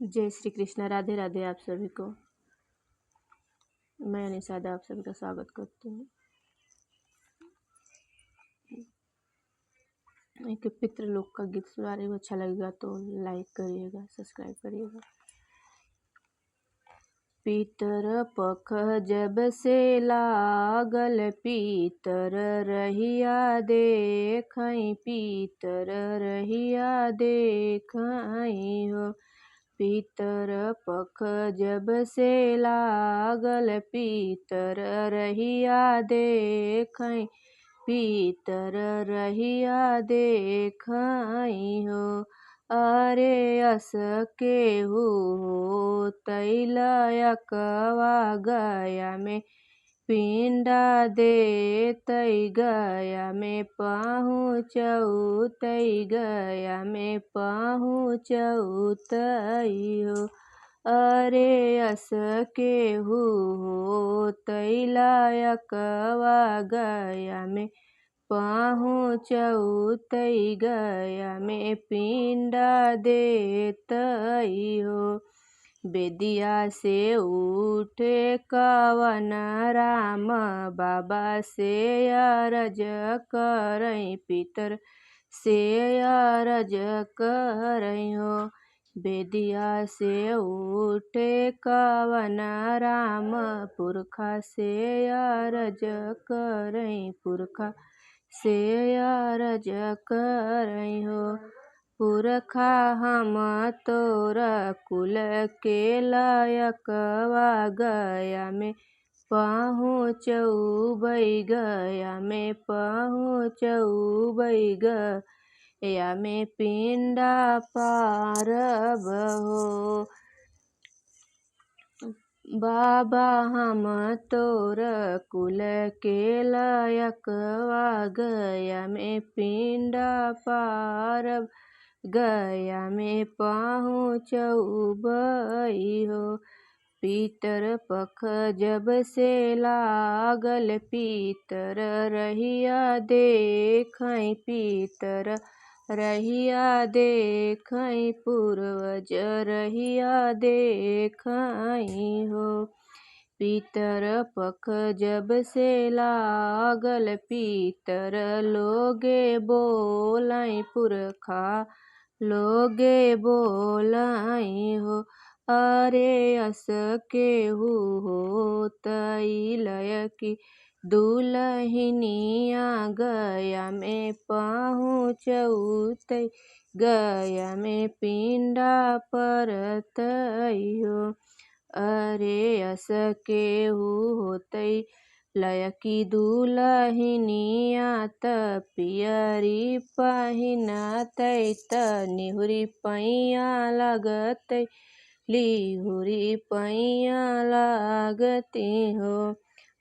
जय श्री कृष्ण। राधे राधे आप सभी को। मैं निषादा आप सभी का स्वागत करती हूँ। एक पितृलोक का गीत सुना रही हूँ, अच्छा लगेगा तो लाइक करिएगा, सब्सक्राइब करिएगा। पितर पख जब से लागल, पितर रहिया देखई, पितर रहिया देखई हो। पितर पख जब से लागल, पितर रहिया देखई, पितर रहिया देखई हो। अरे अस केहू तैलयकवा गया में पिंडा दे तई गया में पहुँचऊ, तई गया में पहुँचऊ तई हो। अरे अस केहू तैलयकवा गया में पहुँचऊ, तई गया में पिंडा दे तई हो। बेदिया से उठे कवन राम, बाबा से अरज करई, पितर से अरज करई हो। बेदिया से उठे कवन राम, पुरखा से अरज करई, पुरखा से अरज करई हो। पुरखा हम तोर कुल के लायकवा गया में पहुँचऊ, बई गया में पहुँचऊ, बई गया में पिंडा पारब हो। बाबा हम तोर कुल के लायकवा गया में पिंडा पारब, गया में पहुँचऊ, बई हो। पितर पख जब से लागल, पितर रहिया देखई, पितर रहिया देखई, पूर्वज रहिया देखई हो। पितर पख जब से लागल, पितर लोगे बोलाई, पुरखा लोगे बोलाई हो। अरे अस केहू तैलय की दुलहिनिया गया में पहुँचऊ, तई गया में पिंडा परतई हो। अरे अस केहू तई लयकी दुलहिनिया, त पियरी पहिनतई, त निहुरी पैया लगतई, लिहुरी पैया लागती हो।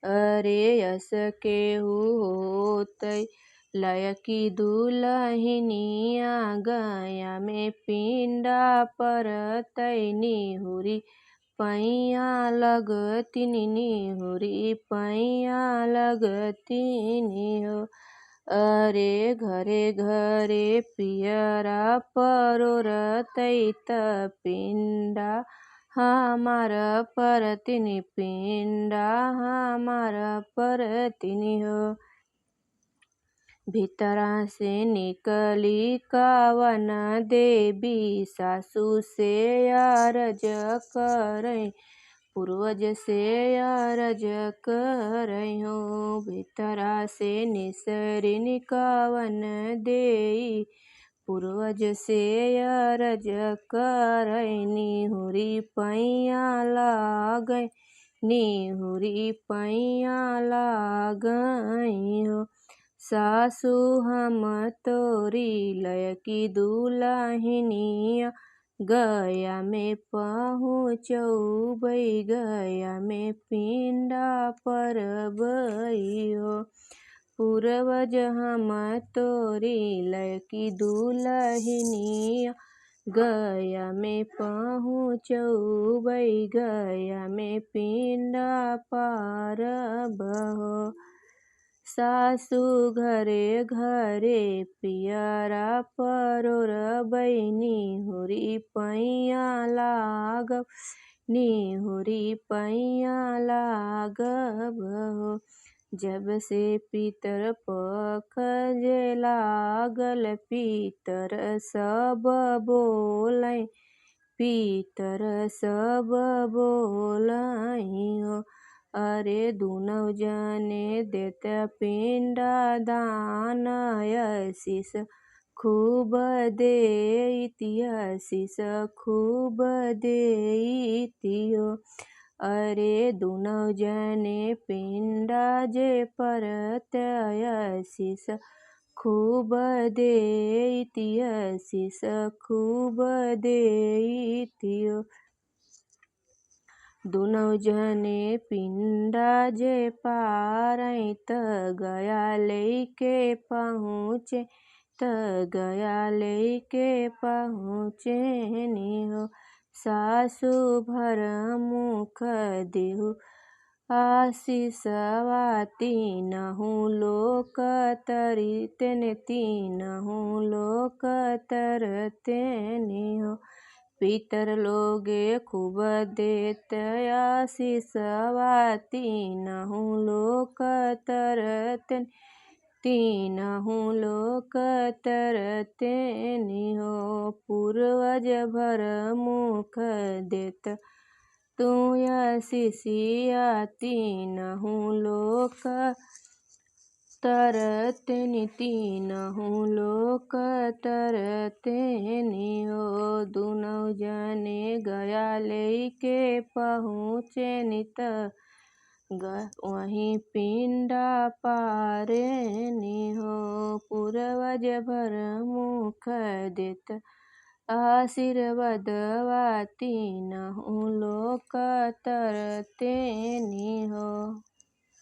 अरे अस केहू तई लयकी दुलहिनिया, गया में पिंडा परतई, निहुरी पैया लगतिन, निहुरी पैया लगतिन हो। अरे घरे घरे पियरा परोरतई, त पिंडा हमार परतिन, पिंडा हमार परतिन हो। भीतरा से निकली कवन देवी, सासू से अरज करई, पूर्वज से अरज करई हो। भीतरा से निसरिन कवन देई, पूर्वज से अरज करई, निहुरी पैया लागई, निहुरी पैया लागई हो। सासू हम तोरी लयकी दुलहिनिया, गया में पहुँचऊ, बई गया में पिंडा परबई हो। पूर्वज हम तोरी लयकी दुलहिनिया, गया में पहुँचऊ, बई गया में पिंडा पारब हो। सासु घरे घरे पियरा परोर बैनी होरी पैया लागब निहुरी पैया लागब हो। जब से पितर पख जे लागल पितर सब बोलै पितर सब बोलै हो। अरे दुनौ जने देत पिंडा दान आशीष खूब देती आशीष खूब देती हो। अरे दुनौ जने पिंडा जे परत आशीष खूब देती आशीष खूब देती हो। दुनौ जने पिंडा जे पारै त गया लेके पहुँचे त गया लेके पहुँचे हो। सासु भर मुख देहु आशीषवा तीनहु लोक तरितेन तीनहु लोक तरतेन हो। पितर लोगे खूब देत आशीषवा तीनहु लोक तरतेन तीनहु लोक तरतेन हो। पूर्वज भर मुख देत तू आशीषिया तीनहु लोक तरतेन तीनहु लोक तरतेन हो। दुनौ जने गया लेके पहुँचेन त वहीं पिंडा पारेन हो। पूर्वज भर मुख देत आशीर्वादवा तीनहु लोक तरतेन हो।